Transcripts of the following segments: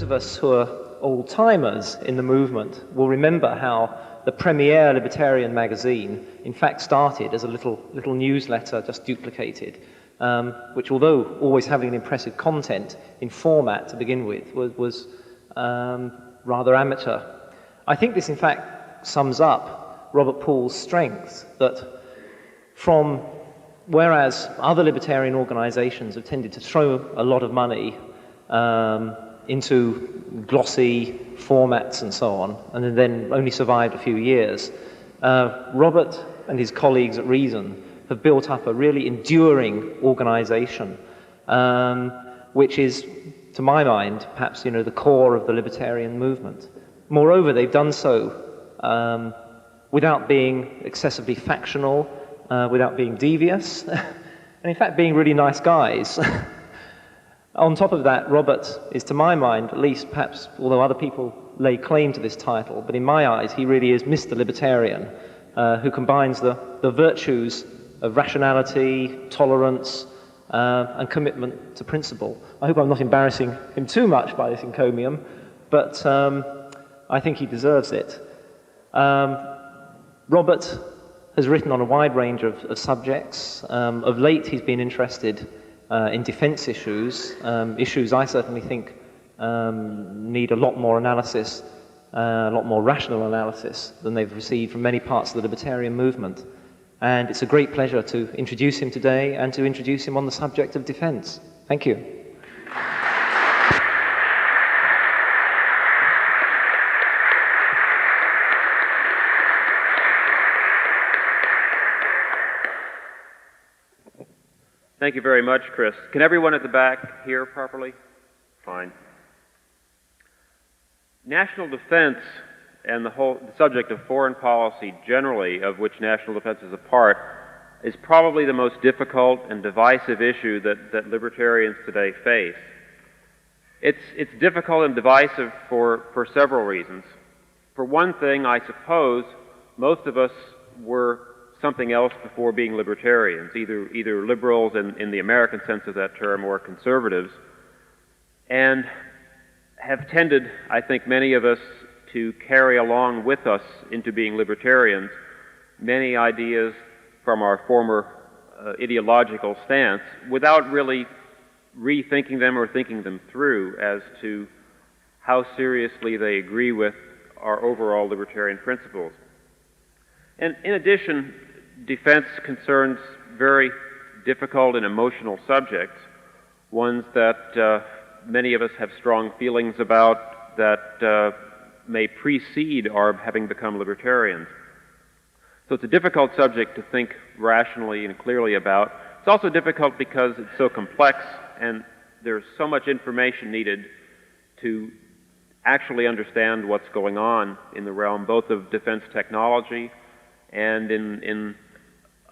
of us who are old-timers in the movement will remember how the premier libertarian magazine, in fact, started as a little newsletter, just duplicated, which, although always having an impressive content in format to begin with, was rather amateur. I think this, in fact, sums up Robert Poole's strengths, that whereas other libertarian organizations have tended to throw a lot of money into glossy formats and so on, and then only survived a few years, Robert and his colleagues at Reason have built up a really enduring organization, which is, to my mind, perhaps the core of the libertarian movement. Moreover, they've done so without being excessively factional, without being devious, and in fact being really nice guys. On top of that, Robert is, to my mind, at least, perhaps, although other people lay claim to this title, but in my eyes, he really is Mr. Libertarian, who combines the virtues of rationality, tolerance, and commitment to principle. I hope I'm not embarrassing him too much by this encomium, but I think he deserves it. Robert has written on a wide range of subjects. Of late, he's been interested in defense issues, issues I certainly think need a lot more analysis, a lot more rational analysis than they've received from many parts of the libertarian movement. And it's a great pleasure to introduce him today and to introduce him on the subject of defense. Thank you. Thank you very much, Chris. Can everyone at the back hear properly? Fine. National defense and the subject of foreign policy generally, of which national defense is a part, is probably the most difficult and divisive issue that libertarians today face. It's difficult and divisive for several reasons. For one thing, I suppose most of us were something else before being libertarians, either liberals in the American sense of that term or conservatives, and have tended, I think many of us, to carry along with us into being libertarians many ideas from our former ideological stance without really rethinking them or thinking them through as to how seriously they agree with our overall libertarian principles. And in addition, defense concerns very difficult and emotional subjects, ones that many of us have strong feelings about, that may precede our having become libertarians. So it's a difficult subject to think rationally and clearly about. It's also difficult because it's so complex and there's so much information needed to actually understand what's going on in the realm both of defense technology and in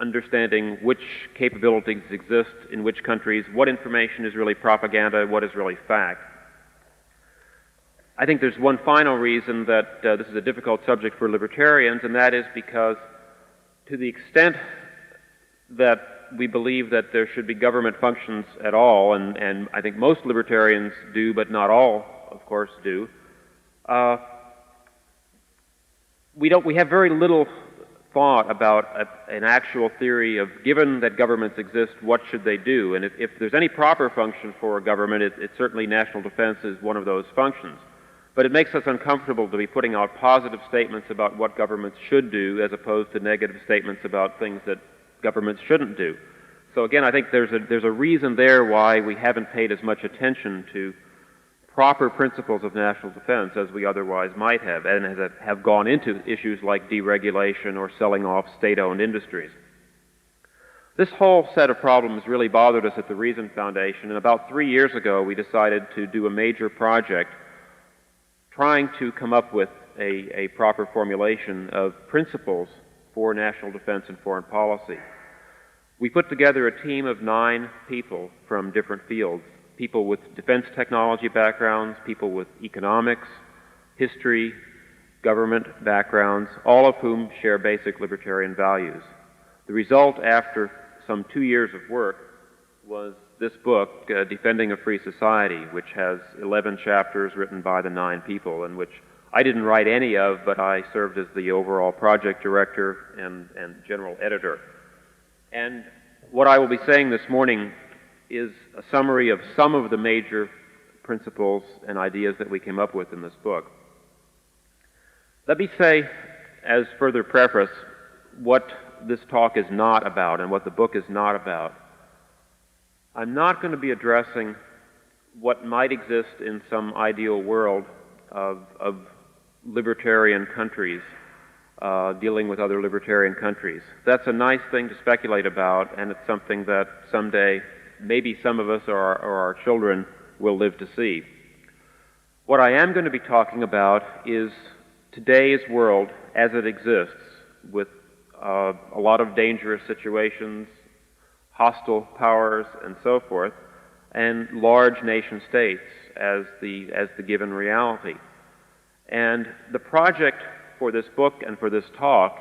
understanding which capabilities exist in which countries, what information is really propaganda, what is really fact. I think there's one final reason that this is a difficult subject for libertarians, and that is because to the extent that we believe that there should be government functions at all, and I think most libertarians do, but not all, of course, do, we have very little thought about an actual theory of, given that governments exist, what should they do? And if there's any proper function for a government, it's certainly national defense is one of those functions. But it makes us uncomfortable to be putting out positive statements about what governments should do as opposed to negative statements about things that governments shouldn't do. So again, I think there's a reason there why we haven't paid as much attention to proper principles of national defense as we otherwise might have, and have gone into issues like deregulation or selling off state-owned industries. This whole set of problems really bothered us at the Reason Foundation, and about 3 years ago we decided to do a major project trying to come up with a proper formulation of principles for national defense and foreign policy. We put together a team of 9 people from different fields, people with defense technology backgrounds, people with economics, history, government backgrounds, all of whom share basic libertarian values. The result, after some 2 years of work, was this book, Defending a Free Society, which has 11 chapters written by the 9 people, and which I didn't write any of, but I served as the overall project director and general editor. And what I will be saying this morning is a summary of some of the major principles and ideas that we came up with in this book. Let me say, as further preface, what this talk is not about and what the book is not about. I'm not going to be addressing what might exist in some ideal world of libertarian countries, dealing with other libertarian countries. That's a nice thing to speculate about, and it's something that someday maybe some of us or our children will live to see. What I am going to be talking about is today's world as it exists, with a lot of dangerous situations, hostile powers, and so forth, and large nation states as the given reality. And the project for this book and for this talk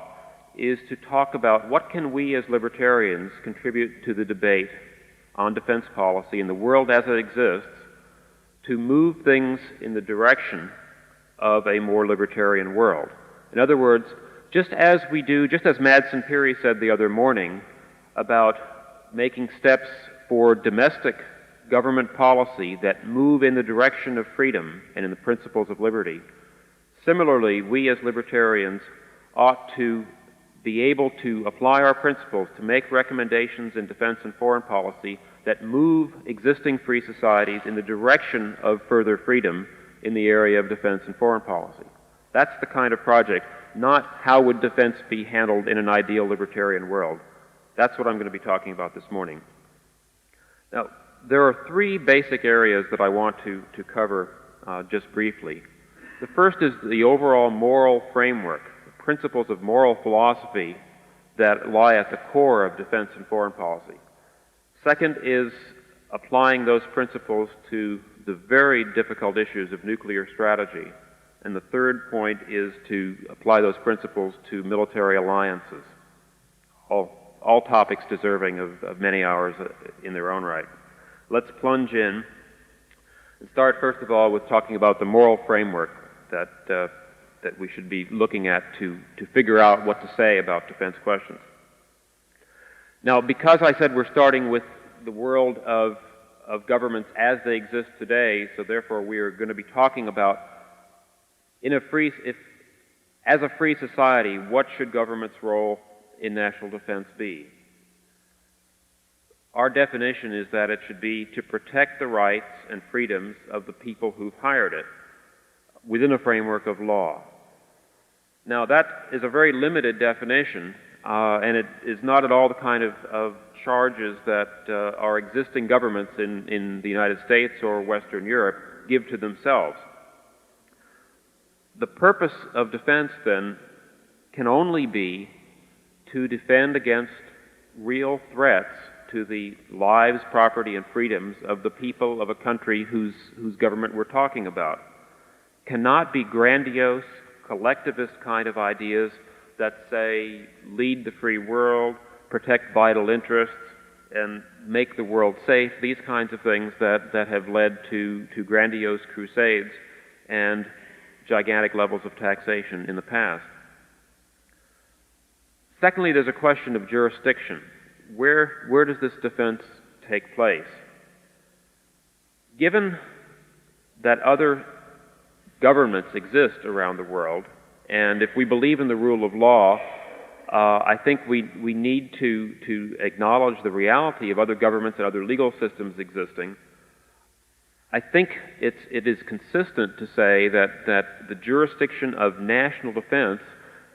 is to talk about what can we as libertarians contribute to the debate on defense policy in the world as it exists to move things in the direction of a more libertarian world. In other words, just as Madsen Peary said the other morning about making steps for domestic government policy that move in the direction of freedom and in the principles of liberty, similarly, we as libertarians ought to be able to apply our principles to make recommendations in defense and foreign policy that move existing free societies in the direction of further freedom in the area of defense and foreign policy. That's the kind of project, not how would defense be handled in an ideal libertarian world. That's what I'm going to be talking about this morning. Now, there are 3 basic areas that I want to cover just briefly. The first is the overall moral framework, the principles of moral philosophy that lie at the core of defense and foreign policy. Second is applying those principles to the very difficult issues of nuclear strategy. And the third point is to apply those principles to military alliances, all topics deserving of many hours in their own right. Let's plunge in and start, first of all, with talking about the moral framework that we should be looking at to figure out what to say about defense questions. Now, because I said we're starting with the world of governments as they exist today, so therefore we are going to be talking about as a free society, what should government's role in national defense be? Our definition is that it should be to protect the rights and freedoms of the people who've hired it within a framework of law. Now, that is a very limited definition, and it is not at all the kind of charges that our existing governments in the United States or Western Europe give to themselves. The purpose of defense, then, can only be to defend against real threats to the lives, property, and freedoms of the people of a country whose government we're talking about. Cannot be grandiose, collectivist kind of ideas that say, lead the free world, protect vital interests, and make the world safe, these kinds of things that have led to grandiose crusades and gigantic levels of taxation in the past. Secondly, there's a question of jurisdiction. Where does this defense take place? Given that other governments exist around the world, and if we believe in the rule of law, I think we need to acknowledge the reality of other governments and other legal systems existing. I think it is consistent to say that the jurisdiction of national defense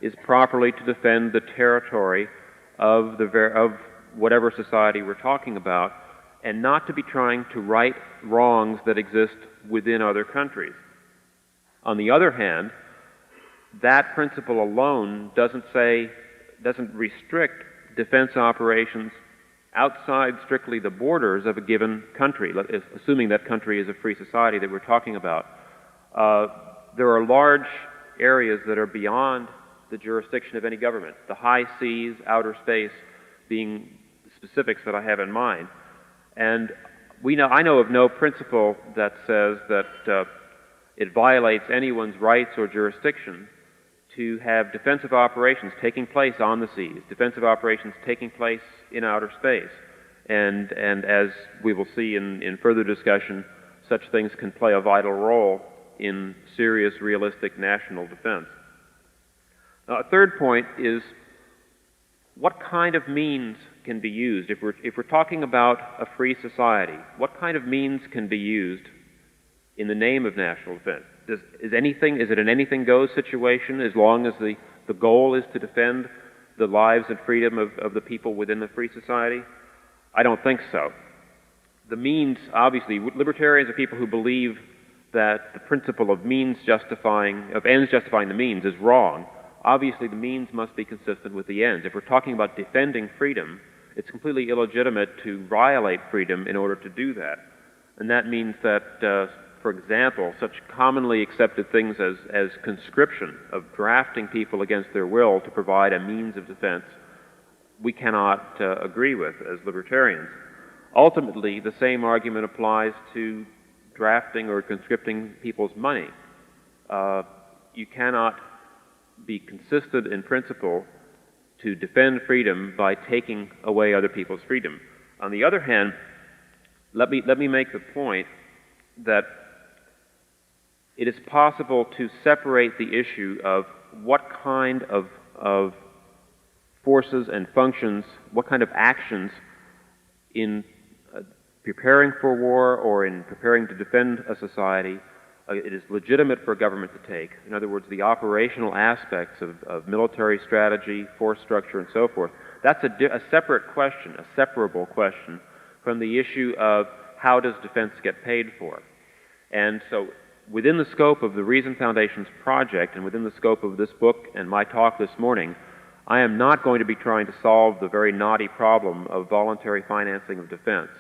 is properly to defend the territory of whatever society we're talking about, and not to be trying to right wrongs that exist within other countries. On the other hand, that principle alone doesn't restrict defense operations outside strictly the borders of a given country, assuming that country is a free society that we're talking about. There are large areas that are beyond the jurisdiction of any government, the high seas, outer space being the specifics that I have in mind. And I know of no principle that says that it violates anyone's rights or jurisdiction to have defensive operations taking place on the seas, defensive operations taking place in outer space. And as we will see in further discussion, such things can play a vital role in serious, realistic national defense. A third point is what kind of means can be used? If we're talking about a free society, what kind of means can be used in the name of national defense? Is it an anything goes situation as long as the goal is to defend the lives and freedom of the people within the free society? I don't think so. The means, obviously, libertarians are people who believe that the principle of ends justifying the means is wrong. Obviously, the means must be consistent with the ends. If we're talking about defending freedom, it's completely illegitimate to violate freedom in order to do that. And that means that, for example, such commonly accepted things as conscription, of drafting people against their will to provide a means of defense, we cannot agree with as libertarians. Ultimately, the same argument applies to drafting or conscripting people's money. You cannot be consistent in principle to defend freedom by taking away other people's freedom. On the other hand, let me make the point that it is possible to separate the issue of what kind of forces and functions, what kind of actions in preparing for war or in preparing to defend a society it is legitimate for a government to take. In other words, the operational aspects of military strategy, force structure, and so forth. That's a separate question, a separable question from the issue of how does defense get paid for. And so within the scope of the Reason Foundation's project and within the scope of this book and my talk this morning, I am not going to be trying to solve the very knotty problem of voluntary financing of defense.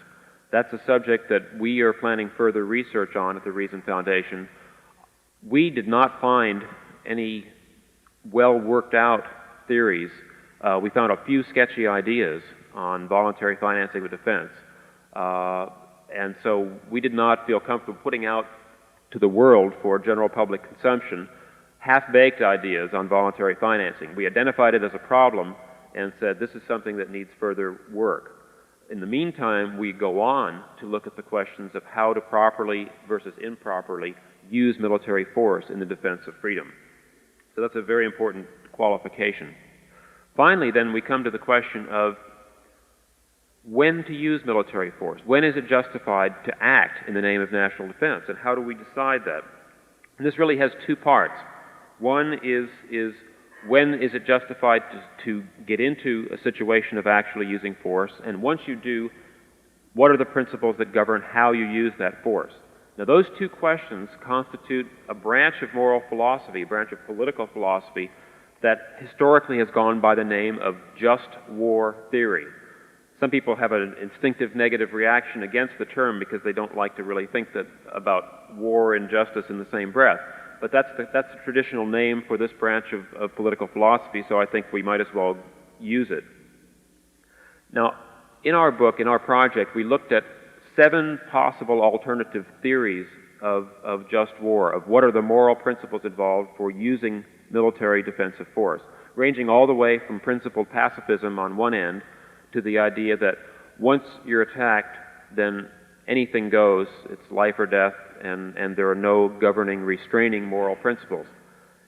That's a subject that we are planning further research on at the Reason Foundation. We did not find any well-worked-out theories. We found a few sketchy ideas on voluntary financing of defense. And so we did not feel comfortable putting out to the world for general public consumption half-baked ideas on voluntary financing. We identified it as a problem and said this is something that needs further work. In the meantime, we go on to look at the questions of how to properly versus improperly use military force in the defense of freedom. So that's a very important qualification. Finally, then, we come to the question of when to use military force. When is it justified to act in the name of national defense, and how do we decide that? And this really has two parts. One is when is it justified to get into a situation of actually using force, and once you do, what are the principles that govern how you use that force? Now, those two questions constitute a branch of moral philosophy, a branch of political philosophy that historically has gone by the name of just war theory. Some people have an instinctive negative reaction against the term because they don't like to really think about war and justice in the same breath. But that's the traditional name for this branch of political philosophy, so I think we might as well use it. Now, in our book, in our project, we looked at 7 possible alternative theories of just war, of what are the moral principles involved for using military defensive force, ranging all the way from principled pacifism on one end to the idea that once you're attacked, then anything goes, it's life or death, and there are no governing, restraining moral principles.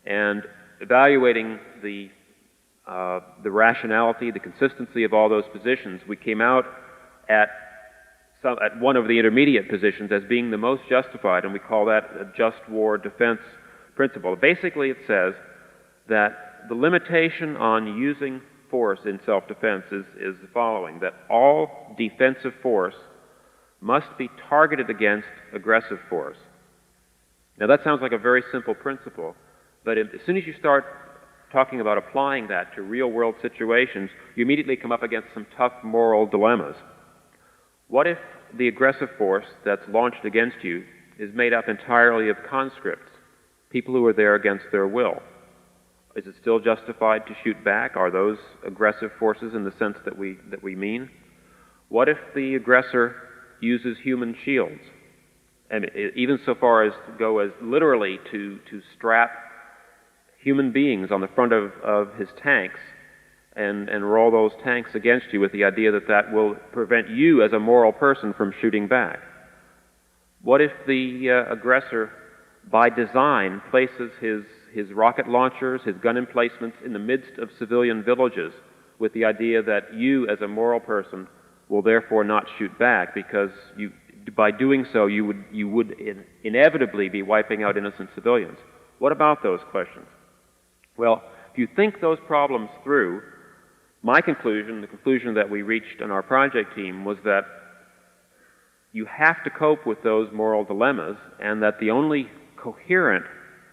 And evaluating the rationality, the consistency of all those positions, we came out at one of the intermediate positions as being the most justified, and we call that a just war defense principle. Basically, it says that the limitation on using force in self-defense is the following, that all defensive force must be targeted against aggressive force. Now that sounds like a very simple principle, but as soon as you start talking about applying that to real-world situations, you immediately come up against some tough moral dilemmas. What if the aggressive force that's launched against you is made up entirely of conscripts, people who are there against their will? Is it still justified to shoot back? Are those aggressive forces in the sense that we mean? What if the aggressor uses human shields, and even so far as to go as literally to strap human beings on the front of his tanks and roll those tanks against you with the idea that that will prevent you as a moral person from shooting back? What if the aggressor, by design, places his rocket launchers, his gun emplacements in the midst of civilian villages with the idea that you as a moral person will therefore not shoot back because by doing so you would inevitably be wiping out innocent civilians? What about those questions? Well, if you think those problems through, my conclusion, the conclusion that we reached on our project team, was that you have to cope with those moral dilemmas, and that the only coherent,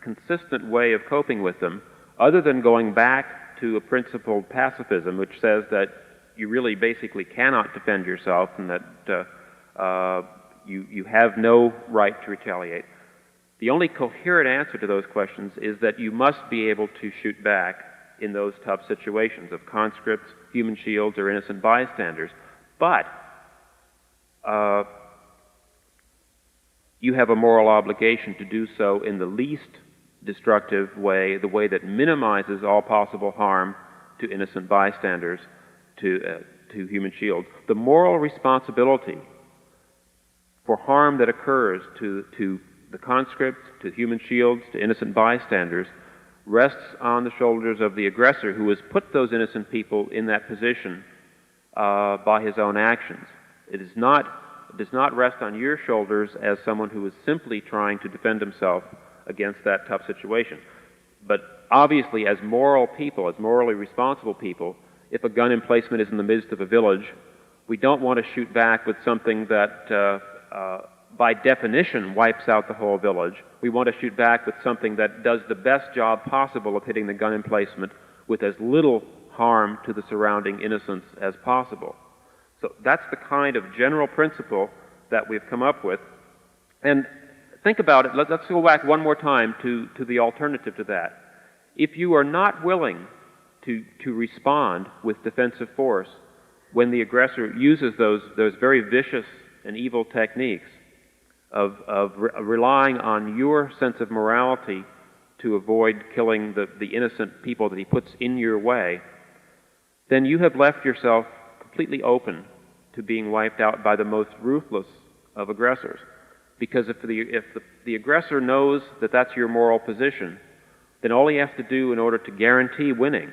consistent way of coping with them, other than going back to a principled pacifism, which says that you really basically cannot defend yourself and that you have no right to retaliate, the only coherent answer to those questions is that you must be able to shoot back in those tough situations of conscripts, human shields, or innocent bystanders. But you have a moral obligation to do so in the least destructive way, the way that minimizes all possible harm to innocent bystanders, to human shields. The moral responsibility for harm that occurs to the conscripts, to human shields, to innocent bystanders, rests on the shoulders of the aggressor, who has put those innocent people in that position by his own actions. It does not rest on your shoulders as someone who is simply trying to defend himself against that tough situation. But obviously, as moral people, as morally responsible people, if a gun emplacement is in the midst of a village, we don't want to shoot back with something that by definition wipes out the whole village. We want to shoot back with something that does the best job possible of hitting the gun emplacement with as little harm to the surrounding innocents as possible. So that's the kind of general principle that we've come up with. And think about it. Let's go back one more time to the alternative to that. If you are not willing to respond with defensive force when the aggressor uses those very vicious and evil techniques of relying on your sense of morality to avoid killing the innocent people that he puts in your way, then you have left yourself completely open to being wiped out by the most ruthless of aggressors. Because if the aggressor knows that that's your moral position, then all he has to do in order to guarantee winning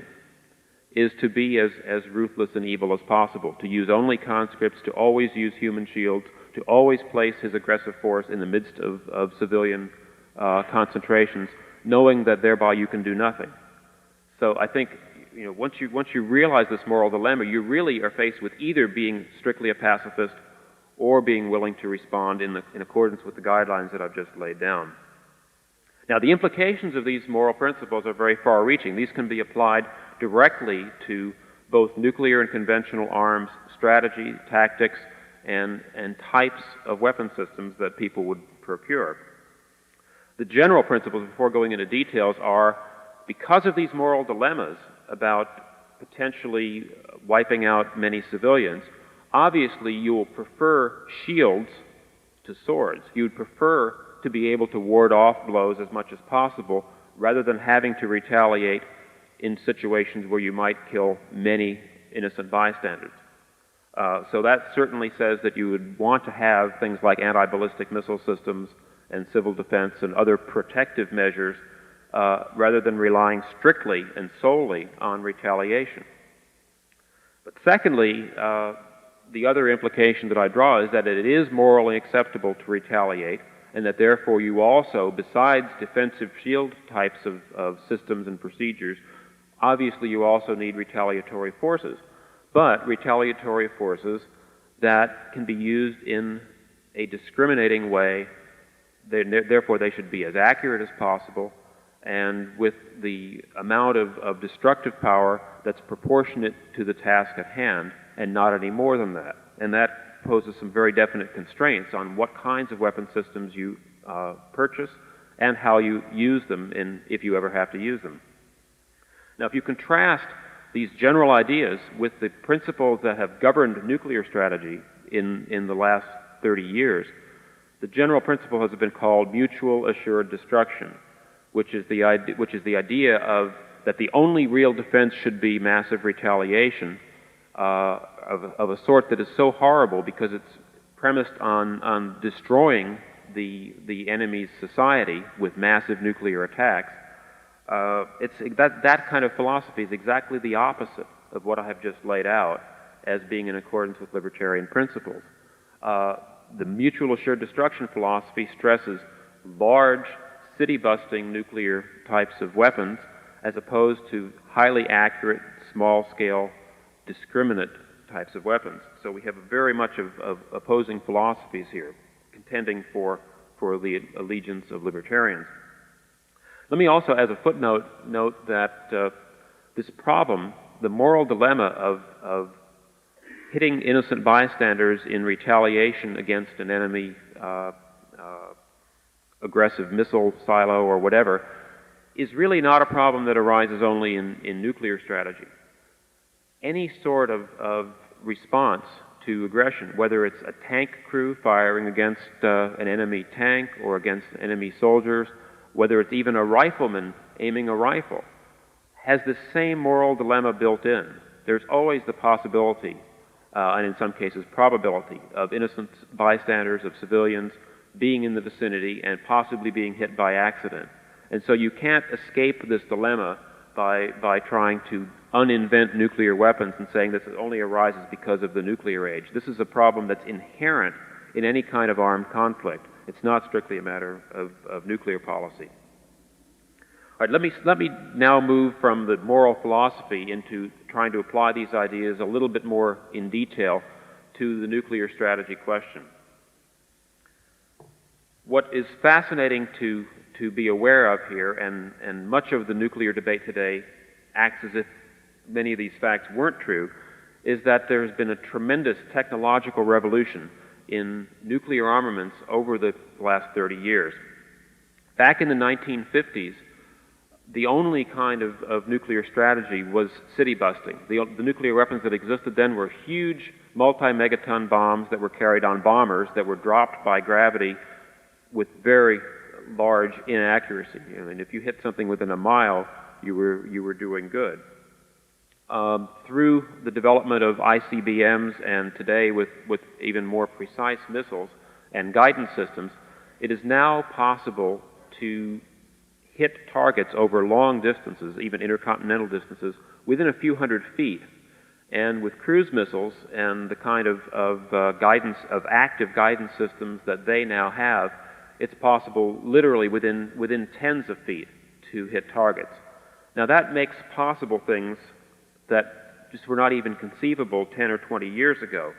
is to be as ruthless and evil as possible, to use only conscripts, to always use human shields, to always place his aggressive force in the midst of civilian concentrations, knowing that thereby you can do nothing. So I think, once you realize this moral dilemma, you really are faced with either being strictly a pacifist or being willing to respond in accordance with the guidelines that I've just laid down. Now, the implications of these moral principles are very far-reaching. These can be applied directly to both nuclear and conventional arms strategy, tactics, and types of weapon systems that people would procure. The general principles, before going into details, are because of these moral dilemmas about potentially wiping out many civilians, obviously you will prefer shields to swords. You would prefer to be able to ward off blows as much as possible rather than having to retaliate in situations where you might kill many innocent bystanders. So that certainly says that you would want to have things like anti-ballistic missile systems and civil defense and other protective measures rather than relying strictly and solely on retaliation. But secondly, the other implication that I draw is that it is morally acceptable to retaliate, and that therefore you also, besides defensive shield types of systems and procedures, obviously you also need retaliatory forces. But retaliatory forces that can be used in a discriminating way, therefore they should be as accurate as possible, and with the amount of destructive power that's proportionate to the task at hand, and not any more than that. And that poses some very definite constraints on what kinds of weapon systems you purchase and how you use them if you ever have to use them. Now, if you contrast these general ideas with the principles that have governed nuclear strategy in the last 30 years. The general principle has been called mutual assured destruction, which is the idea of that the only real defense should be massive retaliation of a sort that is so horrible because it's premised on destroying the enemy's society with massive nuclear attacks. That kind of philosophy is exactly the opposite of what I have just laid out as being in accordance with libertarian principles. The mutual assured destruction philosophy stresses large, city-busting nuclear types of weapons as opposed to highly accurate, small-scale, discriminate types of weapons. So we have very much of opposing philosophies here, contending for the allegiance of libertarians. Let me also, as a footnote, note that this problem, the moral dilemma of hitting innocent bystanders in retaliation against an enemy aggressive missile silo or whatever, is really not a problem that arises only in nuclear strategy. Any sort of response to aggression, whether it's a tank crew firing against an enemy tank or against enemy soldiers, whether it's even a rifleman aiming a rifle, has the same moral dilemma built in. There's always the possibility, and in some cases probability, of innocent bystanders, of civilians, being in the vicinity and possibly being hit by accident. And so you can't escape this dilemma by trying to uninvent nuclear weapons and saying this only arises because of the nuclear age. This is a problem that's inherent in any kind of armed conflict. It's not strictly a matter of nuclear policy. All right, let me now move from the moral philosophy into trying to apply these ideas a little bit more in detail to the nuclear strategy question. What is fascinating to be aware of here, and much of the nuclear debate today acts as if many of these facts weren't true, is that there's been a tremendous technological revolution in nuclear armaments over the last 30 years. Back in the 1950s, the only kind of nuclear strategy was city busting. The nuclear weapons that existed then were huge multi-megaton bombs that were carried on bombers that were dropped by gravity with very large inaccuracy. I mean, if you hit something within a mile, you were doing good. Through the development of ICBMs and today with even more precise missiles and guidance systems, it is now possible to hit targets over long distances, even intercontinental distances, within a few hundred feet. And with cruise missiles and the kind of guidance, of active guidance systems that they now have, it's possible literally within tens of feet to hit targets. Now that makes possible things that just were not even conceivable 10 or 20 years ago.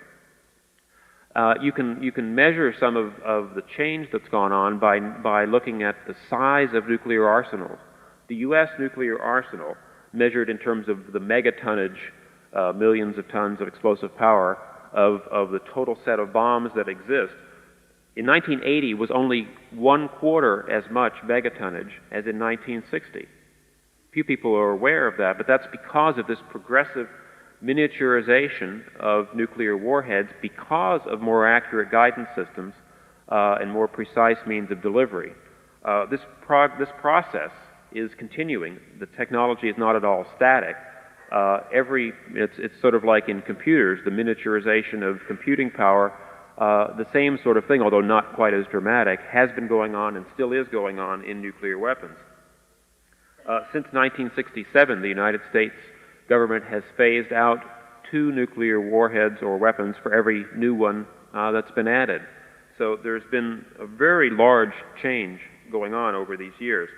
You can measure some of the change that's gone on by looking at the size of nuclear arsenals. The U.S. nuclear arsenal, measured in terms of the megatonnage, millions of tons of explosive power of the total set of bombs that exist, in 1980 was only 1/4 as much megatonnage as in 1960. Few people are aware of that, but that's because of this progressive miniaturization of nuclear warheads because of more accurate guidance systems and more precise means of delivery. This process is continuing. The technology is not at all static. It's sort of like in computers, the miniaturization of computing power. The same sort of thing, although not quite as dramatic, has been going on and still is going on in nuclear weapons. Since 1967, the United States government has phased out 2 nuclear warheads or weapons for every new one that's been added. So there's been a very large change going on over these years.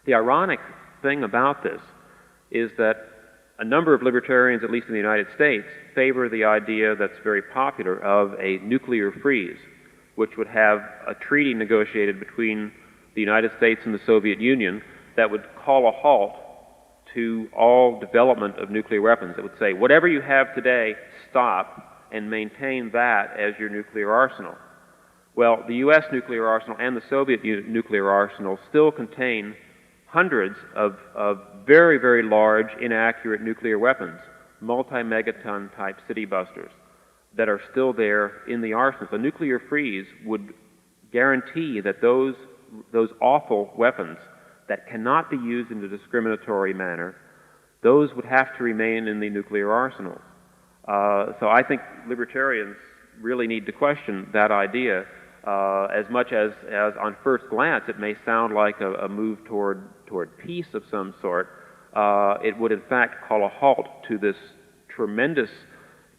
The ironic thing about this is that a number of libertarians, at least in the United States, favor the idea that's very popular of a nuclear freeze, which would have a treaty negotiated between the United States and the Soviet Union that would call a halt to all development of nuclear weapons. It would say, whatever you have today, stop and maintain that as your nuclear arsenal. Well, the U.S. nuclear arsenal and the Soviet nuclear arsenal still contain hundreds of very, very large, inaccurate nuclear weapons, multi-megaton type city busters. that are still there in the arsenals. A nuclear freeze would guarantee that those awful weapons that cannot be used in a discriminatory manner, those would have to remain in the nuclear arsenals. So I think libertarians really need to question that idea, as much as on first glance it may sound like a move toward peace of some sort. It would in fact call a halt to this tremendous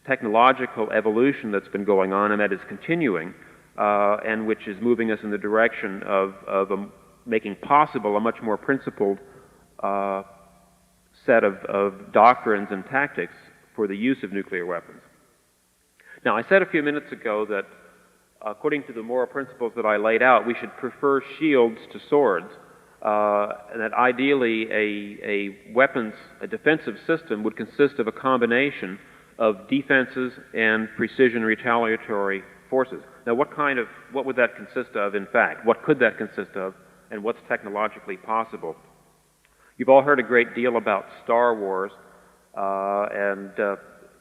technological evolution that's been going on and that is continuing, and which is moving us in the direction of making possible a much more principled set of doctrines and tactics for the use of nuclear weapons. Now, I said a few minutes ago that according to the moral principles that I laid out, we should prefer shields to swords, and that ideally a defensive system would consist of a combination of defenses and precision retaliatory forces. Now, what would that consist of, in fact? What could that consist of, and what's technologically possible? You've all heard a great deal about Star Wars, and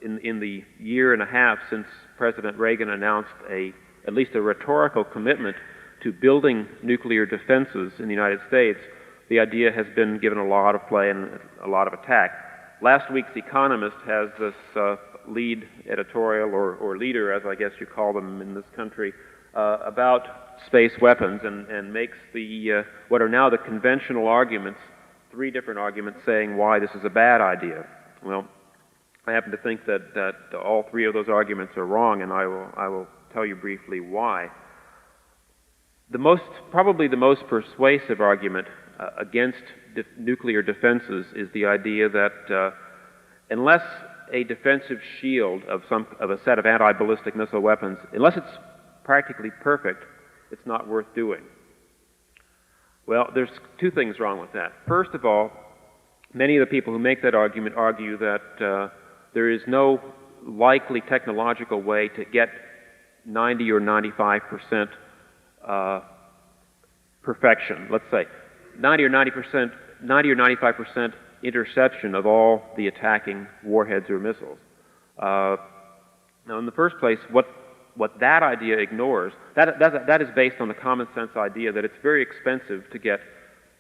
in the year and a half since President Reagan announced at least a rhetorical commitment to building nuclear defenses in the United States, the idea has been given a lot of play and a lot of attack. Last week's Economist has this lead editorial, or leader, as I guess you call them in this country, about space weapons, and makes what are now the conventional arguments, 3 different arguments saying why this is a bad idea. Well, I happen to think that all 3 of those arguments are wrong, and I will tell you briefly why. Probably the most persuasive argument against nuclear defenses is the idea that unless a defensive shield of a set of anti-ballistic missile weapons, unless it's practically perfect, it's not worth doing. Well, there's 2 things wrong with that. First of all, many of the people who make that argument argue that there is no likely technological way to get 90 or 95% perfection. Let's say 90 or 95% interception of all the attacking warheads or missiles. Now, in the first place, what that idea ignores, that is based on the common sense idea that it's very expensive to get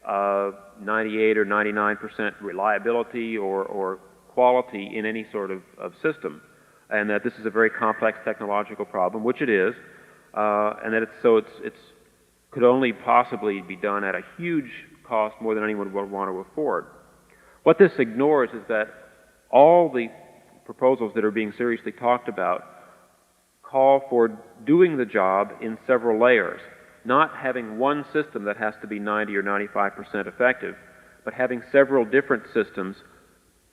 98 or 99% reliability or quality in any sort of system, and that this is a very complex technological problem, which it is, and that it could only possibly be done at a huge cost, more than anyone would want to afford. What this ignores is that all the proposals that are being seriously talked about call for doing the job in several layers, not having one system that has to be 90 or 95% effective, but having several different systems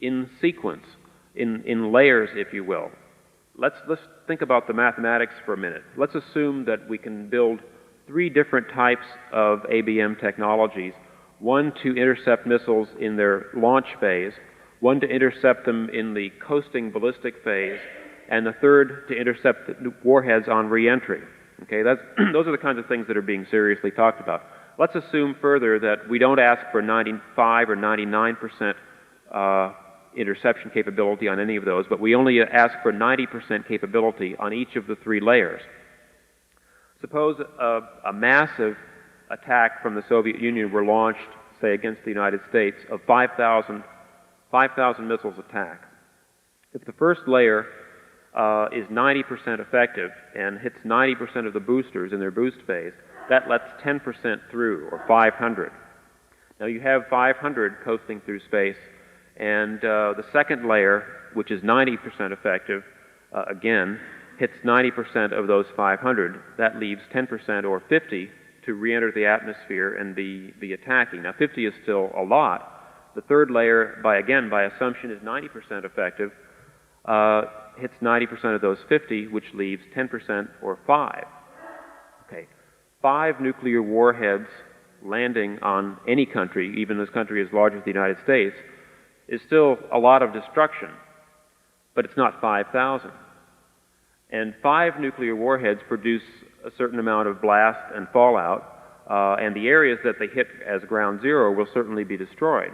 in sequence, in layers, if you will. Let's think about the mathematics for a minute. Let's assume that we can build 3 different types of ABM technologies, one to intercept missiles in their launch phase, one to intercept them in the coasting ballistic phase, and the third to intercept the warheads on reentry. Okay, those are the kinds of things that are being seriously talked about. Let's assume further that we don't ask for 95 or 99% interception capability on any of those, but we only ask for 90% capability on each of the 3 layers. Suppose a massive attack from the Soviet Union were launched, say, against the United States of 5,000 missiles attack. If the first layer is 90% effective and hits 90% of the boosters in their boost phase, that lets 10% through, or 500. Now you have 500 coasting through space, and the second layer, which is 90% effective, again, hits 90% of those 500. That leaves 10% or 50 to re-enter the atmosphere and be attacking. Now 50 is still a lot. The third layer, by assumption, is 90% effective, hits 90% of those 50, which leaves 10% or 5. Okay, 5 nuclear warheads landing on any country, even this country as large as the United States, is still a lot of destruction, but it's not 5,000. And 5 nuclear warheads produce a certain amount of blast and fallout, and the areas that they hit as ground zero will certainly be destroyed.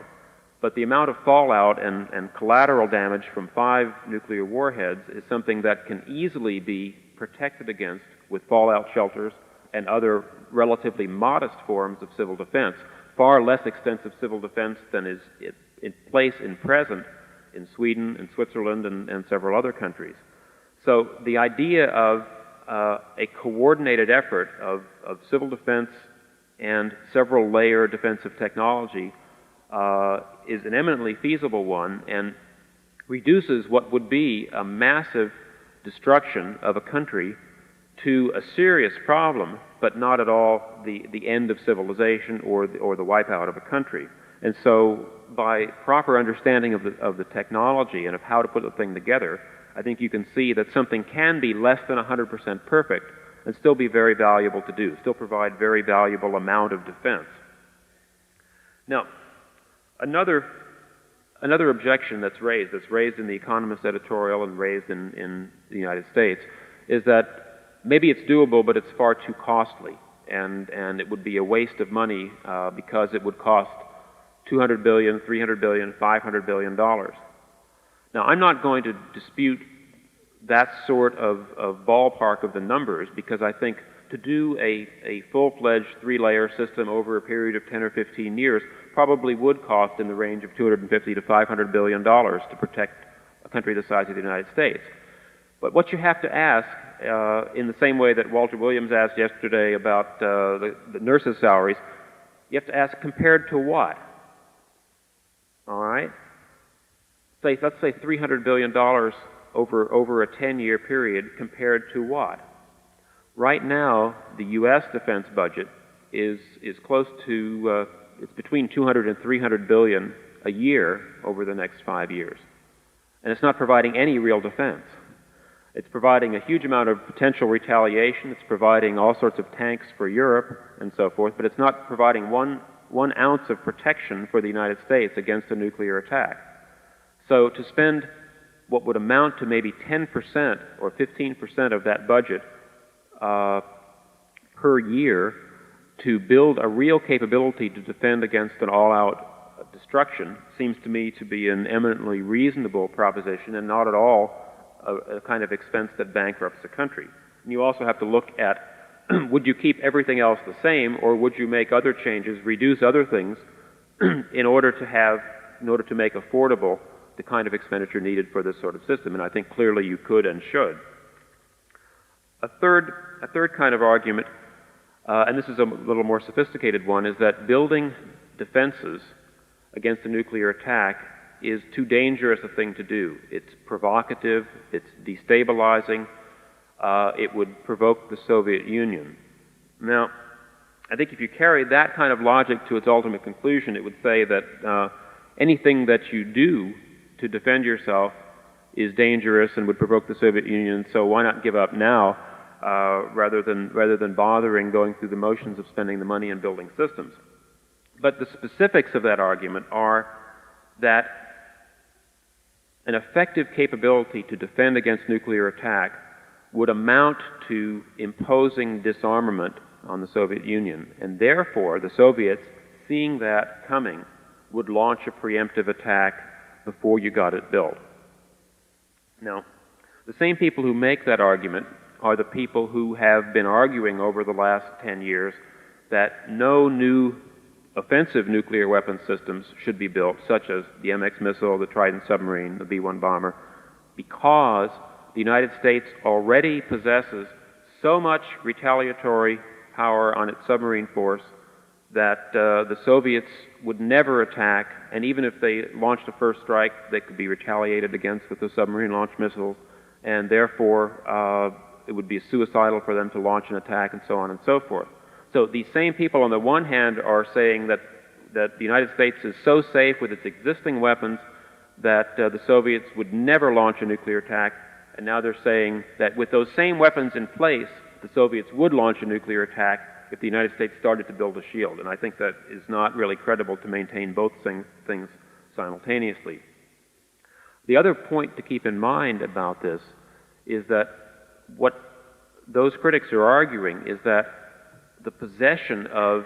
But the amount of fallout and collateral damage from 5 nuclear warheads is something that can easily be protected against with fallout shelters and other relatively modest forms of civil defense, far less extensive civil defense than is in place in present in Sweden and Switzerland and several other countries. So the idea of a coordinated effort of civil defense and several layer defensive technology is an eminently feasible one and reduces what would be a massive destruction of a country to a serious problem, but not at all the end of civilization or the wipeout of a country. And so by proper understanding of the technology and of how to put the thing together, I think you can see that something can be less than 100% perfect and still be very valuable to do, still provide very valuable amount of defense. Now, another objection that's raised in the Economist editorial and raised in the United States, is that maybe it's doable, but it's far too costly, and it would be a waste of money because it would cost $200 billion, $300 billion, $500 billion. Now, I'm not going to dispute that sort of ballpark of the numbers, because I think to do a full-fledged 3-layer system over a period of 10 or 15 years probably would cost in the range of $250 to $500 billion to protect a country the size of the United States. But what you have to ask, in the same way that Walter Williams asked yesterday about the nurses' salaries, you have to ask, compared to what? All right? Let's say $300 billion over a 10-year period, compared to what? Right now, the U.S. defense budget is close to, it's between 200 and 300 billion a year over the next 5 years. And it's not providing any real defense. It's providing a huge amount of potential retaliation. It's providing all sorts of tanks for Europe and so forth, but it's not providing one ounce of protection for the United States against a nuclear attack. So to spend what would amount to maybe 10% or 15% of that budget per year to build a real capability to defend against an all-out destruction seems to me to be an eminently reasonable proposition and not at all a kind of expense that bankrupts a country. And you also have to look at, would you keep everything else the same, or would you make other changes, reduce other things in order to make affordable the kind of expenditure needed for this sort of system? And I think clearly you could and should. A third kind of argument, and this is a little more sophisticated one, is that building defenses against a nuclear attack is too dangerous a thing to do. It's provocative, it's destabilizing, it would provoke the Soviet Union. Now, I think if you carry that kind of logic to its ultimate conclusion, it would say that anything that you do to defend yourself is dangerous and would provoke the Soviet Union, so why not give up now rather than bothering going through the motions of spending the money and building systems. But the specifics of that argument are that an effective capability to defend against nuclear attack would amount to imposing disarmament on the Soviet Union, and therefore the Soviets, seeing that coming, would launch a preemptive attack before you got it built. Now, the same people who make that argument are the people who have been arguing over the last 10 years that no new offensive nuclear weapon systems should be built, such as the MX missile, the Trident submarine, the B-1 bomber, because the United States already possesses so much retaliatory power on its submarine force that the Soviets would never attack, and even if they launched a first strike, they could be retaliated against with the submarine-launched missiles, and therefore it would be suicidal for them to launch an attack, and so on and so forth. So these same people on the one hand are saying that the United States is so safe with its existing weapons that the Soviets would never launch a nuclear attack, and now they're saying that with those same weapons in place, the Soviets would launch a nuclear attack if the United States started to build a shield. And I think that is not really credible to maintain both things simultaneously. The other point to keep in mind about this is that what those critics are arguing is that the possession of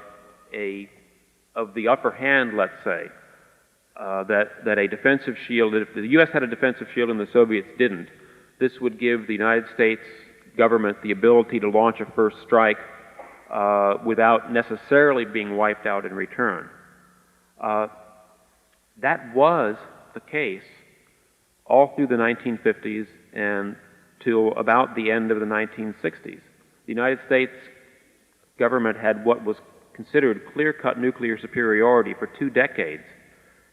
the upper hand, let's say, that a defensive shield, if the U.S. had a defensive shield and the Soviets didn't, this would give the United States government the ability to launch a first strike without necessarily being wiped out in return. That was the case all through the 1950s and till about the end of the 1960s. The United States government had what was considered clear-cut nuclear superiority for 2 decades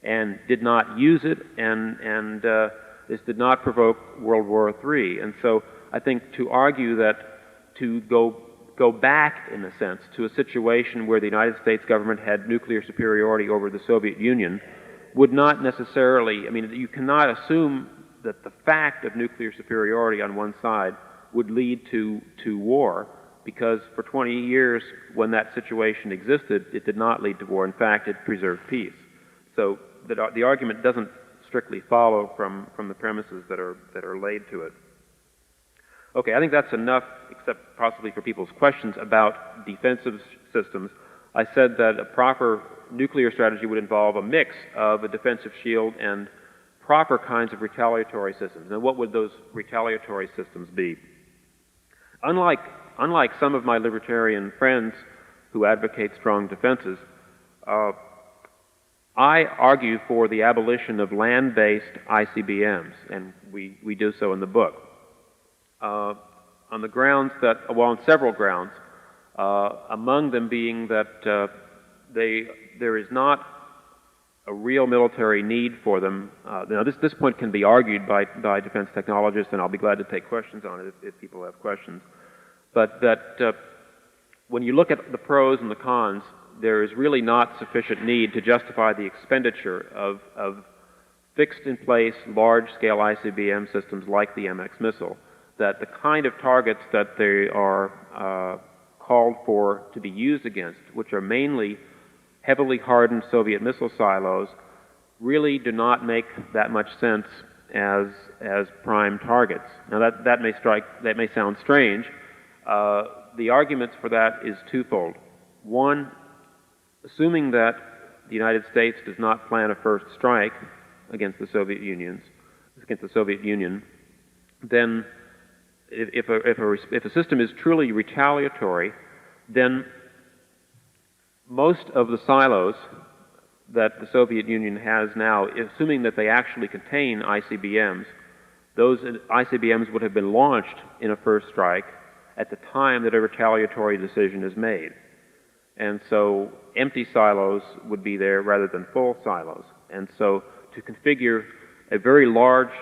and did not use it, and this did not provoke World War III. And so I think to argue that to go back, in a sense, to a situation where the United States government had nuclear superiority over the Soviet Union would not necessarily, I mean, you cannot assume that the fact of nuclear superiority on one side would lead to war, because for 20 years when that situation existed, it did not lead to war. In fact, it preserved peace. So the argument doesn't strictly follow from the premises that are laid to it. Okay, I think that's enough, except possibly for people's questions about defensive systems. I said that a proper nuclear strategy would involve a mix of a defensive shield and proper kinds of retaliatory systems. And what would those retaliatory systems be? Unlike some of my libertarian friends who advocate strong defenses, I argue for the abolition of land-based ICBMs, and we do so in the book. On the grounds that, well, on several grounds, among them being that there is not a real military need for them. Now, this point can be argued by defense technologists, and I'll be glad to take questions on it if people have questions. But that when you look at the pros and the cons, there is really not sufficient need to justify the expenditure of fixed-in-place, large-scale ICBM systems like the MX missile. That the kind of targets that they are called for to be used against, which are mainly heavily hardened Soviet missile silos, really do not make that much sense as prime targets. Now that may sound strange. The arguments for that is twofold. One, assuming that the United States does not plan a first strike against the Soviet Union, then if a system is truly retaliatory, then most of the silos that the Soviet Union has now, assuming that they actually contain ICBMs, those ICBMs would have been launched in a first strike at the time that a retaliatory decision is made. And so empty silos would be there rather than full silos. And so to configure a very large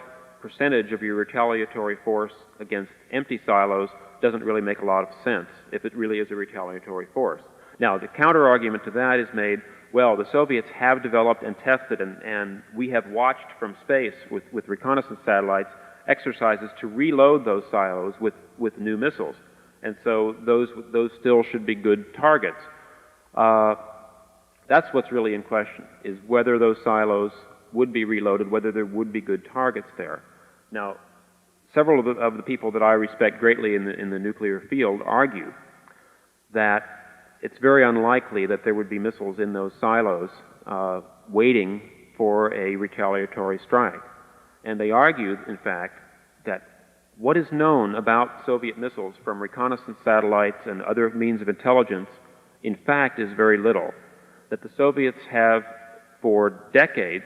percentage of your retaliatory force against empty silos doesn't really make a lot of sense if it really is a retaliatory force. Now, the counter-argument to that is made, well, the Soviets have developed and tested, and we have watched from space with reconnaissance satellites exercises to reload those silos with new missiles. And so those still should be good targets. That's what's really in question, is whether those silos would be reloaded, whether there would be good targets there. Now, several of the people that I respect greatly in the nuclear field argue that it's very unlikely that there would be missiles in those silos waiting for a retaliatory strike. And they argue, in fact, that what is known about Soviet missiles from reconnaissance satellites and other means of intelligence, in fact, is very little. That the Soviets have, for decades,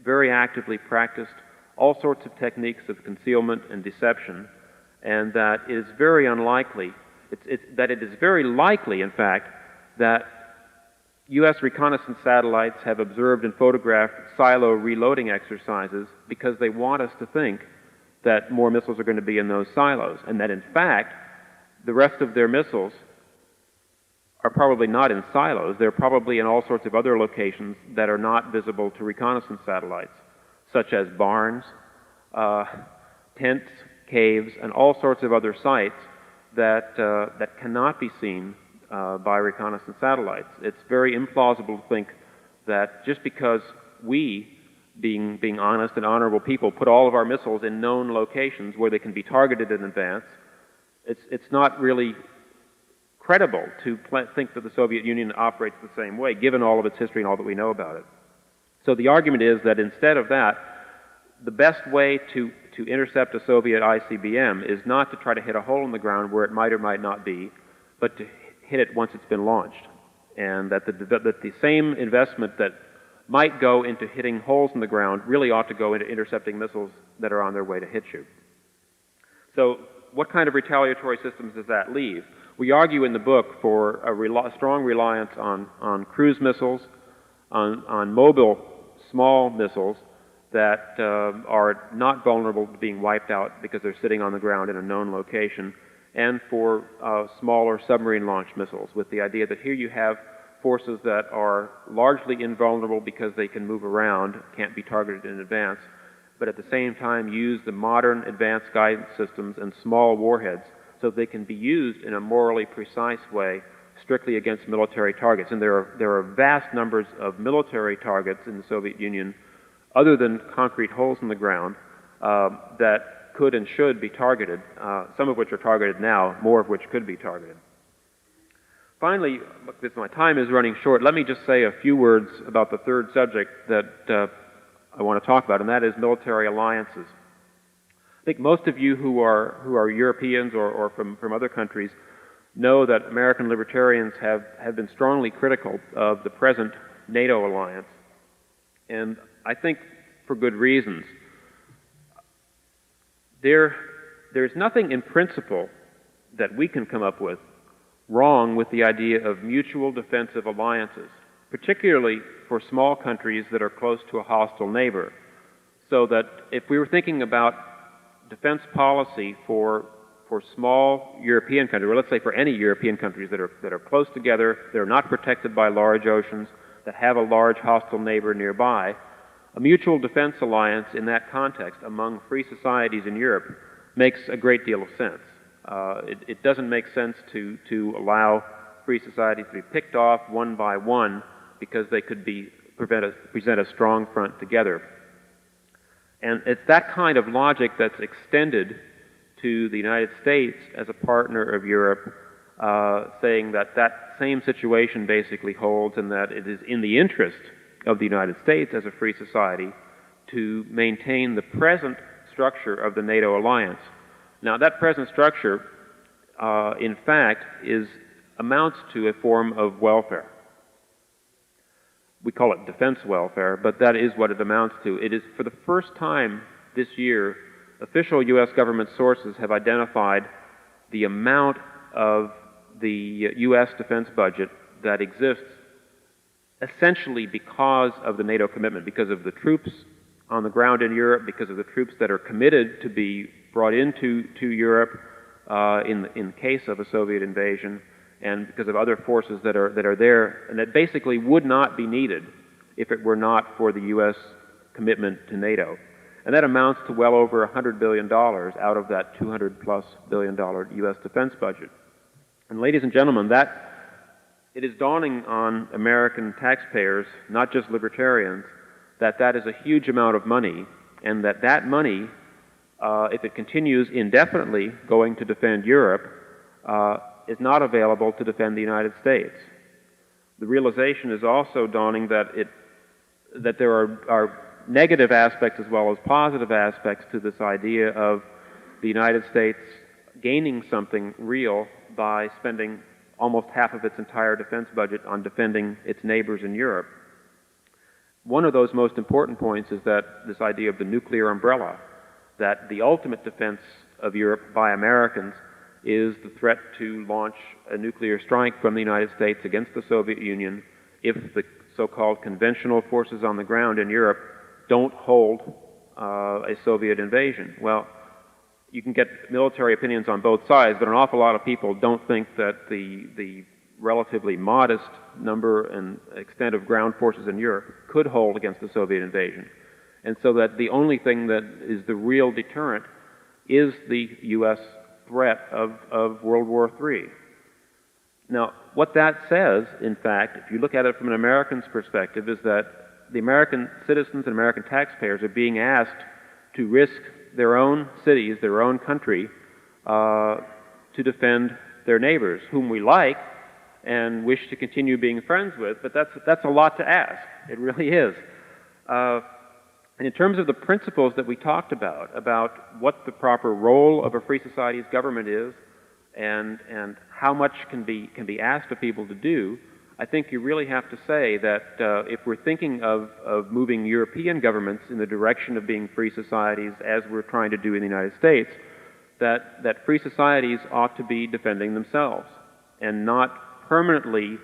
very actively practiced all sorts of techniques of concealment and deception, and that it is very unlikely, that it is very likely, in fact, that U.S. reconnaissance satellites have observed and photographed silo reloading exercises because they want us to think that more missiles are going to be in those silos, and that, in fact, the rest of their missiles are probably not in silos. They're probably in all sorts of other locations that are not visible to reconnaissance satellites, such as barns, tents, caves, and all sorts of other sites that cannot be seen by reconnaissance satellites. It's very implausible to think that just because we, being honest and honorable people, put all of our missiles in known locations where they can be targeted in advance, it's not really credible to think that the Soviet Union operates the same way, given all of its history and all that we know about it. So the argument is that instead of that, the best way to intercept a Soviet ICBM is not to try to hit a hole in the ground where it might or might not be, but to hit it once it's been launched. And that the same investment that might go into hitting holes in the ground really ought to go into intercepting missiles that are on their way to hit you. So what kind of retaliatory systems does that leave? We argue in the book for a strong reliance on cruise missiles, on mobile small missiles that are not vulnerable to being wiped out because they're sitting on the ground in a known location, and for smaller submarine-launched missiles, with the idea that here you have forces that are largely invulnerable because they can move around, can't be targeted in advance, but at the same time use the modern advanced guidance systems and small warheads so they can be used in a morally precise way strictly against military targets. And there are vast numbers of military targets in the Soviet Union other than concrete holes in the ground that could and should be targeted, some of which are targeted now, more of which could be targeted. Finally, because my time is running short, let me just say a few words about the third subject that I want to talk about, and that is military alliances. I think most of you who are Europeans or from other countries know that American libertarians have been strongly critical of the present NATO alliance, and I think for good reasons. There's nothing in principle that we can come up with wrong with the idea of mutual defensive alliances, particularly for small countries that are close to a hostile neighbor. So that if we were thinking about defense policy for small European countries, or let's say for any European countries that are close together, that are not protected by large oceans, that have a large hostile neighbor nearby, a mutual defense alliance in that context among free societies in Europe makes a great deal of sense. It doesn't make sense to allow free societies to be picked off one by one because they could present a strong front together. And it's that kind of logic that's extended to the United States as a partner of Europe, saying that same situation basically holds, and that it is in the interest of the United States as a free society to maintain the present structure of the NATO alliance. Now, that present structure, in fact, amounts to a form of welfare. We call it defense welfare, but that is what it amounts to. It is, for the first time this year, official U.S. government sources have identified the amount of the U.S. defense budget that exists essentially because of the NATO commitment, because of the troops on the ground in Europe, because of the troops that are committed to be brought into Europe in case of a Soviet invasion, and because of other forces that are there, and that basically would not be needed if it were not for the U.S. commitment to NATO. And that amounts to well over $100 billion out of that $200+ billion U.S. defense budget. And ladies and gentlemen, it is dawning on American taxpayers, not just libertarians, that is a huge amount of money, and that money, if it continues indefinitely going to defend Europe, is not available to defend the United States. The realization is also dawning that there are negative aspects as well as positive aspects to this idea of the United States gaining something real by spending almost half of its entire defense budget on defending its neighbors in Europe. One of those most important points is that this idea of the nuclear umbrella, that the ultimate defense of Europe by Americans is the threat to launch a nuclear strike from the United States against the Soviet Union if the so-called conventional forces on the ground in Europe don't hold a Soviet invasion. Well, you can get military opinions on both sides, but an awful lot of people don't think that the relatively modest number and extent of ground forces in Europe could hold against the Soviet invasion. And so that the only thing that is the real deterrent is the U.S. threat of World War III. Now, what that says, in fact, if you look at it from an American's perspective, is that the American citizens and American taxpayers are being asked to risk their own cities, their own country, to defend their neighbors, whom we like and wish to continue being friends with, but that's a lot to ask. It really is. And in terms of the principles that we talked about what the proper role of a free society's government is, and how much can be asked of people to do, I think you really have to say that if we're thinking of moving European governments in the direction of being free societies, as we're trying to do in the United States, that free societies ought to be defending themselves and not permanently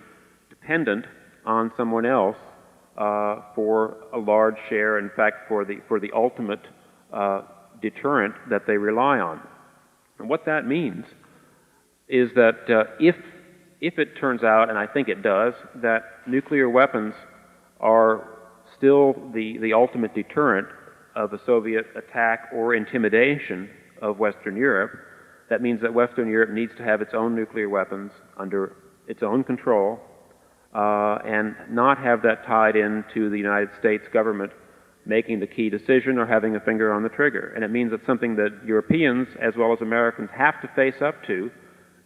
dependent on someone else for a large share, in fact, for the ultimate deterrent that they rely on. And what that means is that if it turns out, and I think it does, that nuclear weapons are still the ultimate deterrent of a Soviet attack or intimidation of Western Europe, that means that Western Europe needs to have its own nuclear weapons under its own control, and not have that tied into the United States government making the key decision or having a finger on the trigger. And it means it's something that Europeans, as well as Americans, have to face up to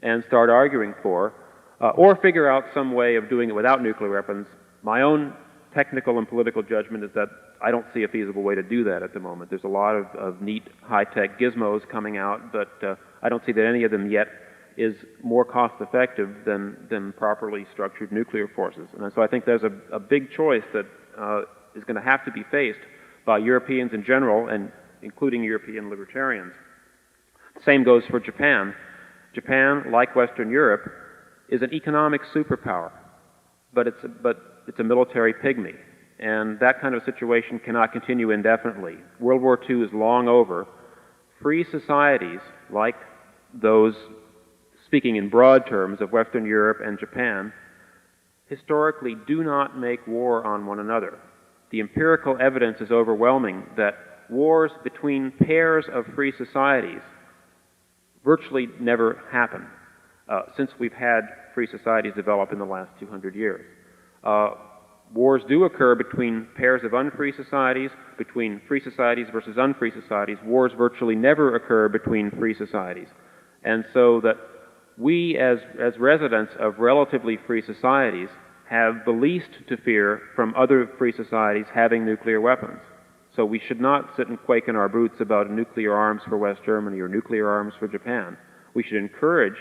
and start arguing for, or figure out some way of doing it without nuclear weapons. My own technical and political judgment is that I don't see a feasible way to do that at the moment. There's a lot of neat high-tech gizmos coming out, but I don't see that any of them yet is more cost-effective than properly structured nuclear forces. And so I think there's a big choice that is going to have to be faced by Europeans in general, and including European libertarians. Same goes for Japan. Japan, like Western Europe, is an economic superpower, but it's a military pygmy. And that kind of situation cannot continue indefinitely. World War II is long over. Free societies, like those, speaking in broad terms, of Western Europe and Japan, historically do not make war on one another. The empirical evidence is overwhelming that wars between pairs of free societies virtually never happen since we've had free societies develop in the last 200 years. Wars do occur between pairs of unfree societies, between free societies versus unfree societies. Wars virtually never occur between free societies. And so that we, as residents of relatively free societies, have the least to fear from other free societies having nuclear weapons. So we should not sit and quake in our boots about nuclear arms for West Germany or nuclear arms for Japan. We should encourage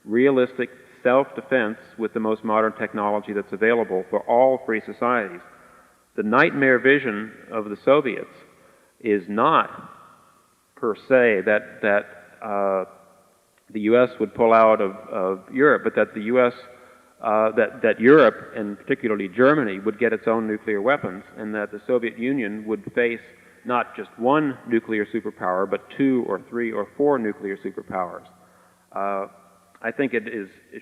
realistic self-defense with the most modern technology that's available for all free societies. The nightmare vision of the Soviets is not, per se, that the U.S. would pull out of Europe, but that the U.S., that Europe, and particularly Germany, would get its own nuclear weapons, and that the Soviet Union would face not just one nuclear superpower, but 2 or 3 or 4 nuclear superpowers. I think it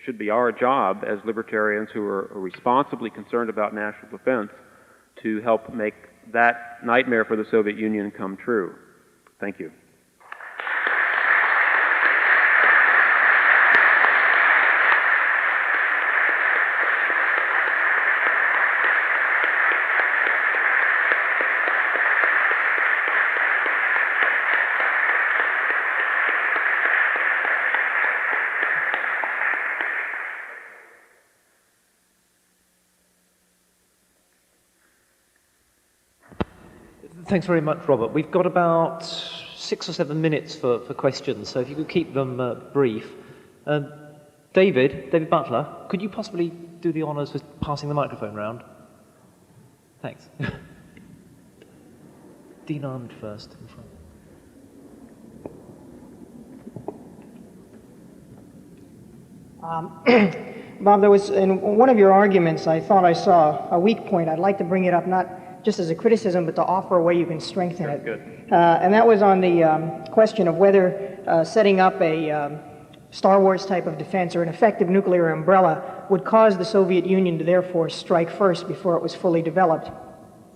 should be our job as libertarians who are responsibly concerned about national defense to help make that nightmare for the Soviet Union come true. Thank you. Thanks very much, Robert. We've got about 6 or 7 minutes for questions, so if you could keep them brief. David Butler, could you possibly do the honours with passing the microphone round? Thanks. Dean Armand first, in front. Bob, there was, in one of your arguments, I thought I saw a weak point. I'd like to bring it up, not just as a criticism, but to offer a way you can strengthen it. Good. And that was on the question of whether setting up a Star Wars type of defense or an effective nuclear umbrella would cause the Soviet Union to therefore strike first before it was fully developed.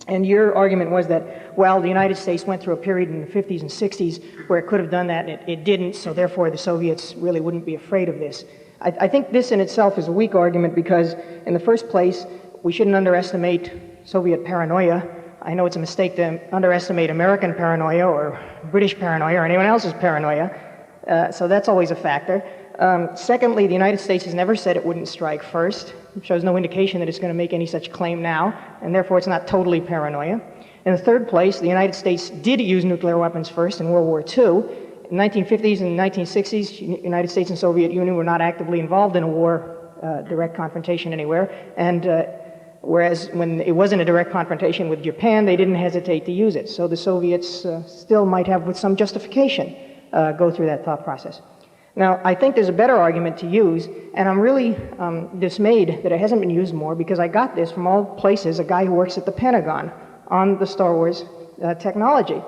And your argument was that, well, the United States went through a period in the 50s and 60s where it could have done that, and it didn't, so therefore the Soviets really wouldn't be afraid of this. I think this in itself is a weak argument because, in the first place, we shouldn't underestimate Soviet paranoia. I know it's a mistake to underestimate American paranoia or British paranoia or anyone else's paranoia, so that's always a factor. Secondly, the United States has never said it wouldn't strike first. It shows no indication that it's going to make any such claim now, and therefore it's not totally paranoia. In the third place, the United States did use nuclear weapons first in World War II. In the 1950s and 1960s, the United States and Soviet Union were not actively involved in a war, direct confrontation anywhere, and whereas when it wasn't a direct confrontation with Japan, they didn't hesitate to use it. So the Soviets still might have, with some justification, go through that thought process. Now, I think there's a better argument to use, and I'm really dismayed that it hasn't been used more, because I got this from all places, a guy who works at the Pentagon on the Star Wars technology.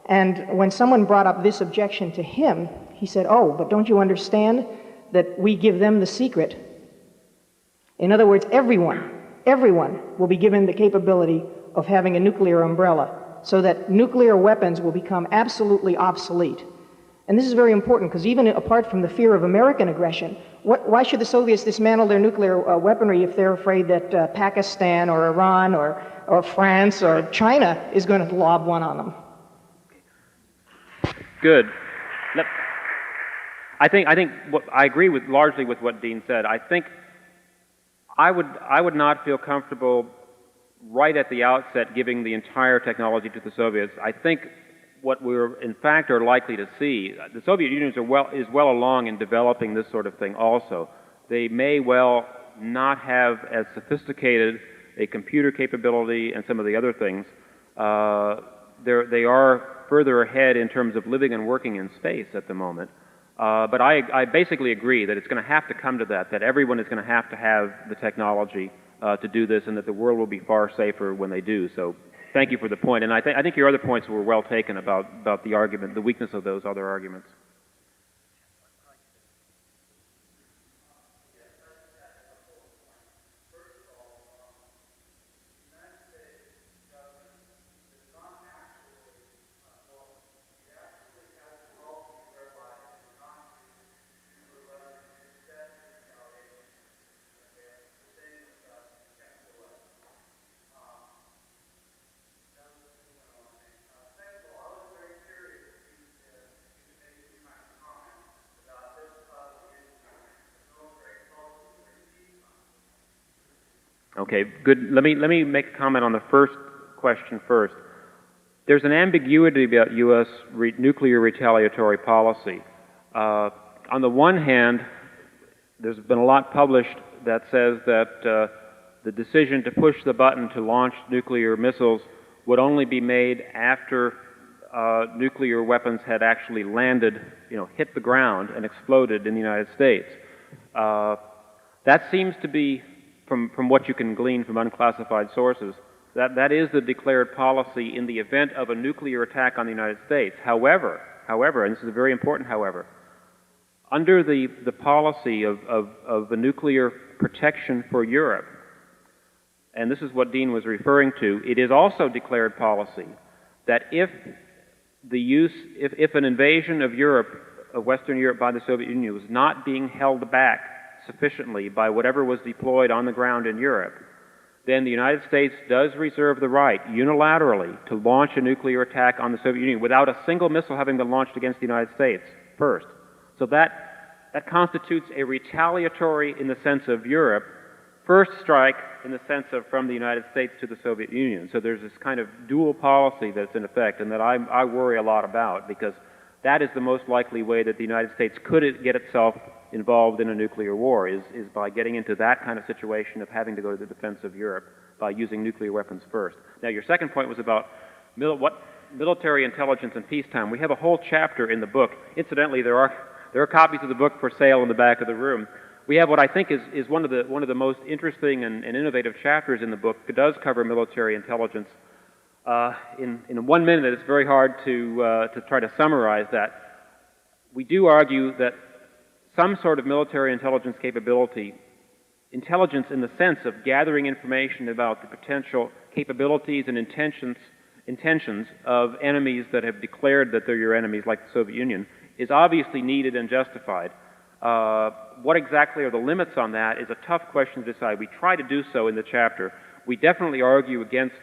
And when someone brought up this objection to him, he said, oh, but don't you understand that we give them the secret? In other words, everyone will be given the capability of having a nuclear umbrella, so that nuclear weapons will become absolutely obsolete. And this is very important, because even apart from the fear of American aggression, why should the Soviets dismantle their nuclear weaponry if they're afraid that Pakistan or Iran or France or China is going to lob one on them? Good. I think I agree largely with what Dean said. I think I would not feel comfortable right at the outset giving the entire technology to the Soviets. I think what we're in fact are likely to see, the Soviet Union is well along in developing this sort of thing also. They may well not have as sophisticated a computer capability and some of the other things. They are further ahead in terms of living and working in space at the moment. But I basically agree that it's going to have to come to that everyone is going to have the technology to do this, and that the world will be far safer when they do. So thank you for the point. And I think your other points were well taken about the argument, the weakness of those other arguments. Okay, good. Let me make a comment on the first question first. There's an ambiguity about U.S. nuclear retaliatory policy. On the one hand, there's been a lot published that says that the decision to push the button to launch nuclear missiles would only be made after nuclear weapons had actually landed, hit the ground and exploded in the United States. That seems to be, from what you can glean from unclassified sources, that is the declared policy in the event of a nuclear attack on the United States. However, and this is a very important however, under the policy of the nuclear protection for Europe, and this is what Dean was referring to, it is also declared policy that if an invasion of Europe, of Western Europe by the Soviet Union was not being held back sufficiently by whatever was deployed on the ground in Europe, then the United States does reserve the right unilaterally to launch a nuclear attack on the Soviet Union without a single missile having been launched against the United States first. So that constitutes a retaliatory, in the sense of Europe, first strike in the sense of from the United States to the Soviet Union. So there's this kind of dual policy that's in effect, and that I worry a lot about, because that is the most likely way that the United States could get itself involved in a nuclear war, is by getting into that kind of situation of having to go to the defense of Europe by using nuclear weapons first. Now, your second point was about what military intelligence in peacetime. We have a whole chapter in the book. Incidentally, there are copies of the book for sale in the back of the room. We have what I think is one of the most interesting and innovative chapters in the book. It does cover military intelligence. In 1 minute, it's very hard to try to summarize that. We do argue that some sort of military intelligence capability, intelligence in the sense of gathering information about the potential capabilities and intentions of enemies that have declared that they're your enemies, like the Soviet Union, is obviously needed and justified. What exactly are the limits on that is a tough question to decide. We try to do so in the chapter. We definitely argue against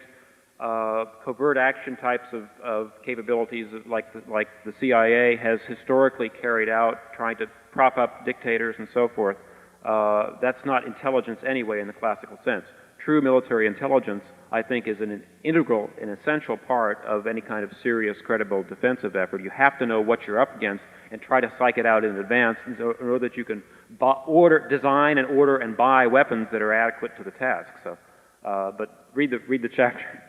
covert action types of capabilities like the CIA has historically carried out, trying to prop up dictators and so forth. That's not intelligence anyway in the classical sense. True military intelligence I think is an integral and essential part of any kind of serious, credible defensive effort. You have to know what you're up against and try to psych it out in advance in order that you can design and order and buy weapons that are adequate to the task. So, but read the chapter.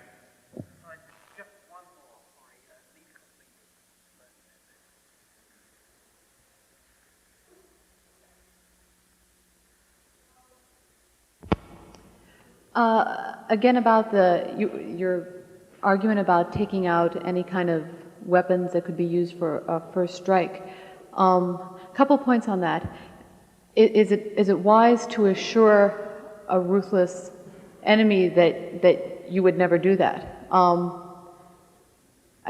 Again, about your argument about taking out any kind of weapons that could be used for a first strike. A couple points on that. Is it wise to assure a ruthless enemy that you would never do that? I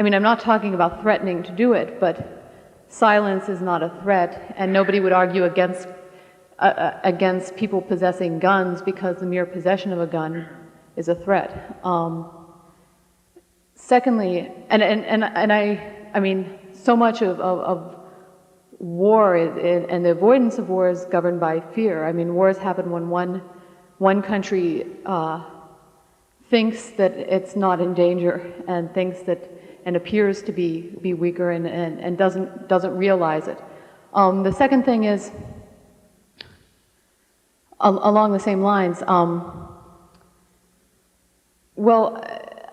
mean, I'm not talking about threatening to do it, but silence is not a threat, and nobody would argue against people possessing guns because the mere possession of a gun is a threat. Secondly, I mean, so much of war and the avoidance of war is governed by fear. I mean, wars happen when one country thinks that it's not in danger and appears to be weaker and doesn't realize it. The second thing is, along the same lines,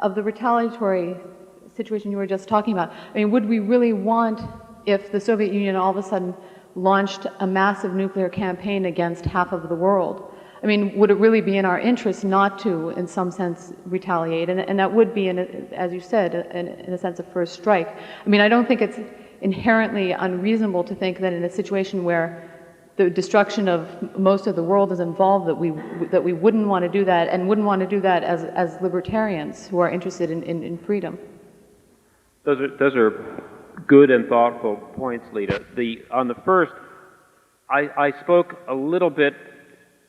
of the retaliatory situation you were just talking about, I mean, would we really want, if the Soviet Union all of a sudden launched a massive nuclear campaign against half of the world, I mean, would it really be in our interest not to, in some sense, retaliate? And that would be, as you said, in a sense, a first strike. I mean, I don't think it's inherently unreasonable to think that in a situation where the destruction of most of the world is involved, that we wouldn't want to do that, and wouldn't want to do that as libertarians who are interested in freedom. Those are good and thoughtful points, Lita. On the first, I spoke a little bit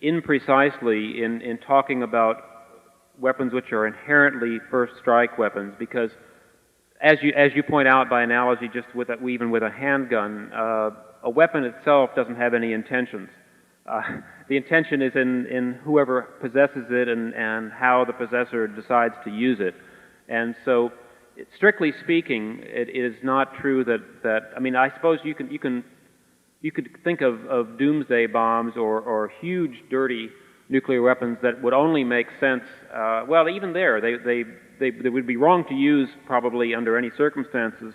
imprecisely in talking about weapons which are inherently first strike weapons, because as you point out by analogy, just even with a handgun, a weapon itself doesn't have any intentions. The intention is in whoever possesses it and how the possessor decides to use it. And so, strictly speaking, it is not true that I mean, I suppose you could think of doomsday bombs or huge, dirty nuclear weapons that would only make sense. Well, even there, they would be wrong to use probably under any circumstances,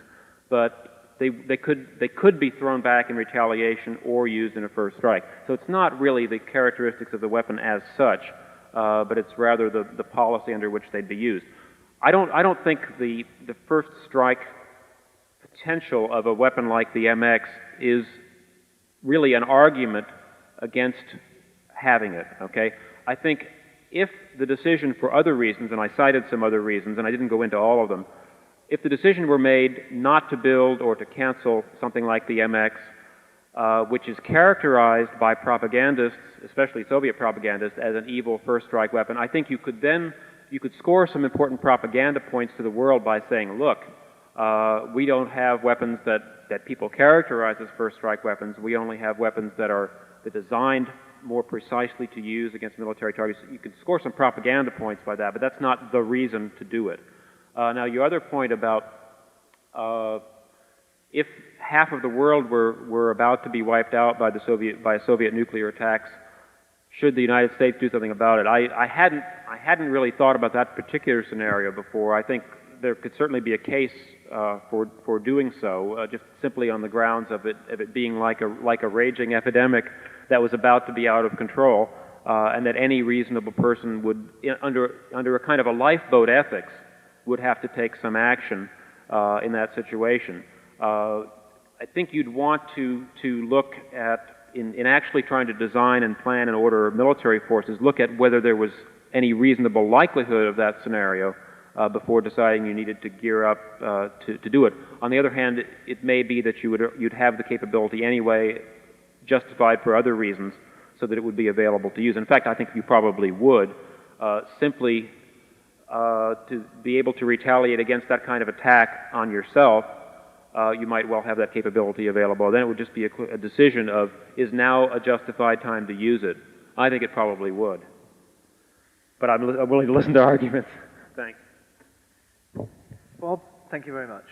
but they could be thrown back in retaliation or used in a first strike. So it's not really the characteristics of the weapon as such, but it's rather the policy under which they'd be used. I don't think the first strike potential of a weapon like the MX is really an argument against having it, okay? I think if the decision for other reasons, and I cited some other reasons, and I didn't go into all of them, if the decision were made not to build or to cancel something like the MX, which is characterized by propagandists, especially Soviet propagandists, as an evil first strike weapon, I think you could score some important propaganda points to the world by saying, look, we don't have weapons that people characterize as first strike weapons. We only have weapons that are designed more precisely to use against military targets. You could score some propaganda points by that, but that's not the reason to do it. Now, your other point about if half of the world were about to be wiped out by Soviet nuclear attacks, should the United States do something about it? I hadn't really thought about that particular scenario before. I think there could certainly be a case for doing so, just simply on the grounds of it being like a raging epidemic that was about to be out of control, and that any reasonable person would, under a kind of a lifeboat ethics, would have to take some action in that situation. I think you'd want to look at, in actually trying to design and plan and order military forces, look at whether there was any reasonable likelihood of that scenario before deciding you needed to gear up to do it. On the other hand, it may be that you'd have the capability anyway, justified for other reasons, so that it would be available to use. In fact, I think you probably would, simply to be able to retaliate against that kind of attack on yourself. You might well have that capability available. Then it would just be a decision of, is now a justified time to use it? I think it probably would. But I'm willing to listen to arguments. Thanks. Bob, thank you very much.